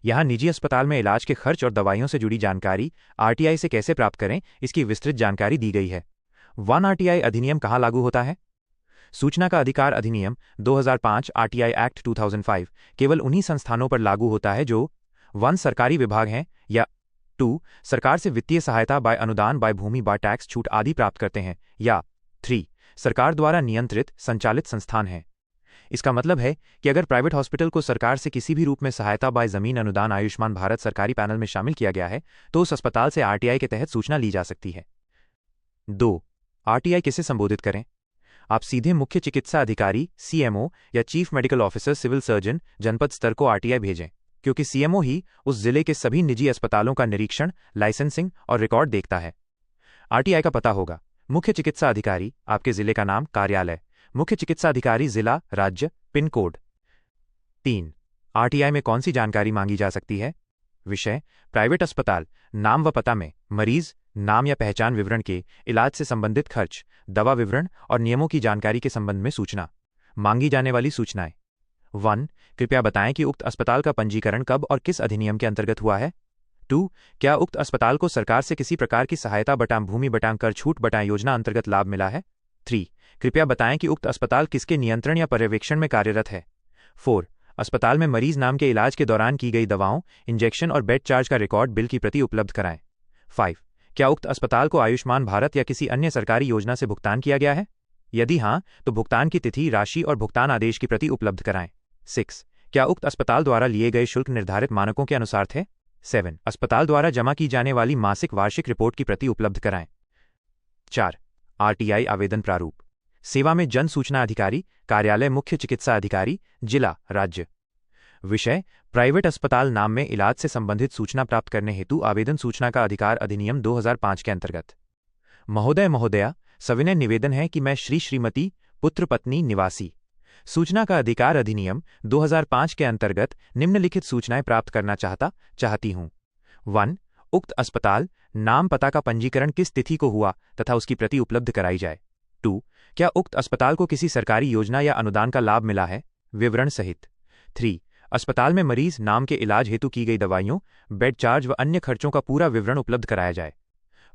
यहाँ निजी अस्पताल में इलाज के खर्च और दवाइयों से जुड़ी जानकारी आरटीआई से कैसे प्राप्त करें, इसकी विस्तृत जानकारी दी गई है। 1 आरटीआई अधिनियम कहाँ लागू होता है? सूचना का अधिकार अधिनियम 2005 आरटीआई एक्ट 2005 केवल उन्हीं संस्थानों पर लागू होता है जो 1 सरकारी विभाग हैं, या 2 सरकार से वित्तीय सहायता बाय अनुदान बाय भूमि बाय टैक्स छूट आदि प्राप्त करते हैं, या 3 सरकार द्वारा नियंत्रित संचालित संस्थान हैं। इसका मतलब है कि अगर प्राइवेट हॉस्पिटल को सरकार से किसी भी रूप में सहायता बाय जमीन अनुदान आयुष्मान भारत सरकारी पैनल में शामिल किया गया है तो उस अस्पताल से आरटीआई के तहत सूचना ली जा सकती है। 2 आरटीआई किसे संबोधित करें? आप सीधे मुख्य चिकित्सा अधिकारी सीएमओ या chief medical officer civil surgeon जनपद स्तर को आरटीआई भेजें, क्योंकि सीएमओ ही उस जिले के सभी निजी अस्पतालों का निरीक्षण, लाइसेंसिंग और रिकॉर्ड देखता है। आरटीआई का पता होगा मुख्य चिकित्सा अधिकारी, आपके जिले का नाम, कार्यालय, मुख्य चिकित्सा अधिकारी जिला, राज्य, पिन कोड। 3 आरटीआई में कौन सी जानकारी मांगी जा सकती है? विषय: प्राइवेट अस्पताल, नाम व पता में मरीज नाम या पहचान विवरण के, इलाज से संबंधित खर्च, दवा विवरण और नियमों की जानकारी के संबंध में सूचना। मांगी जाने वाली सूचनाएं: 1 कृपया बताएं कि उक्त अस्पताल का पंजीकरण कब और किस अधिनियम के अंतर्गत हुआ है। 2 क्या उक्त अस्पताल को सरकार से किसी प्रकार की सहायता बटाम भूमि बटाम कर छूट बटाम योजना अंतर्गत लाभ मिला है। 3 कृपया बताएं कि उक्त अस्पताल किसके नियंत्रण या पर्यवेक्षण में कार्यरत है। 4 अस्पताल में मरीज नाम के इलाज के दौरान की गई दवाओं, इंजेक्शन और बेड चार्ज का रिकॉर्ड, बिल की प्रति उपलब्ध कराएं। 5 क्या उक्त अस्पताल को आयुष्मान भारत या किसी अन्य सरकारी योजना से भुगतान किया गया है? यदि हां, तो भुगतान की तिथि, राशि और भुगतान आदेश की प्रति उपलब्ध कराएं। 6 क्या उक्त अस्पताल द्वारा लिए गए शुल्क निर्धारित मानकों के अनुसार थे? 7 अस्पताल द्वारा जमा की जाने वाली मासिक वार्षिक रिपोर्ट की प्रति उपलब्ध कराएं। 4 आरटीआई आवेदन प्रारूप: सेवा में जन सूचना अधिकारी, कार्यालय, मुख्य चिकित्सा अधिकारी, जिला, राज्य। विषय: प्राइवेट अस्पताल नाम में इलाज से संबंधित सूचना प्राप्त करने हेतु आवेदन सूचना का अधिकार अधिनियम 2005 के अंतर्गत। महोदय महोदया, सविनय निवेदन है कि मैं श्री श्रीमती पुत्र पत्नी निवासी सूचना का अधिकार अधिनियम 2005 के अंतर्गत निम्नलिखित सूचनाएं प्राप्त करना चाहती हूं। 1 उक्त अस्पताल नाम पता का पंजीकरण किस तिथि को हुआ तथा उसकी प्रति उपलब्ध कराई जाए। 2 क्या उक्त अस्पताल को किसी सरकारी योजना या अनुदान का लाभ मिला है, विवरण सहित। 3 अस्पताल में मरीज नाम के इलाज हेतु की गई दवाइयों, बेड चार्ज व अन्य खर्चों का पूरा विवरण उपलब्ध कराया जाए।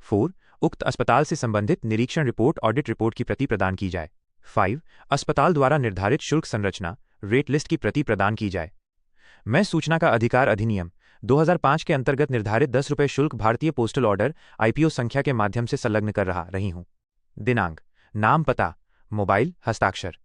4 उक्त अस्पताल से संबंधित निरीक्षण रिपोर्ट, ऑडिट रिपोर्ट की प्रति प्रदान की जाए। 5 अस्पताल द्वारा निर्धारित शुल्क संरचना, रेट लिस्ट की प्रति प्रदान की जाए। मैं सूचना का अधिकार अधिनियम 2005 के अंतर्गत निर्धारित 10 रुपये शुल्क भारतीय पोस्टल ऑर्डर आईपीओ संख्या के माध्यम से संलग्न कर रही हूं। दिनांक, नाम, पता, मोबाइल, हस्ताक्षर।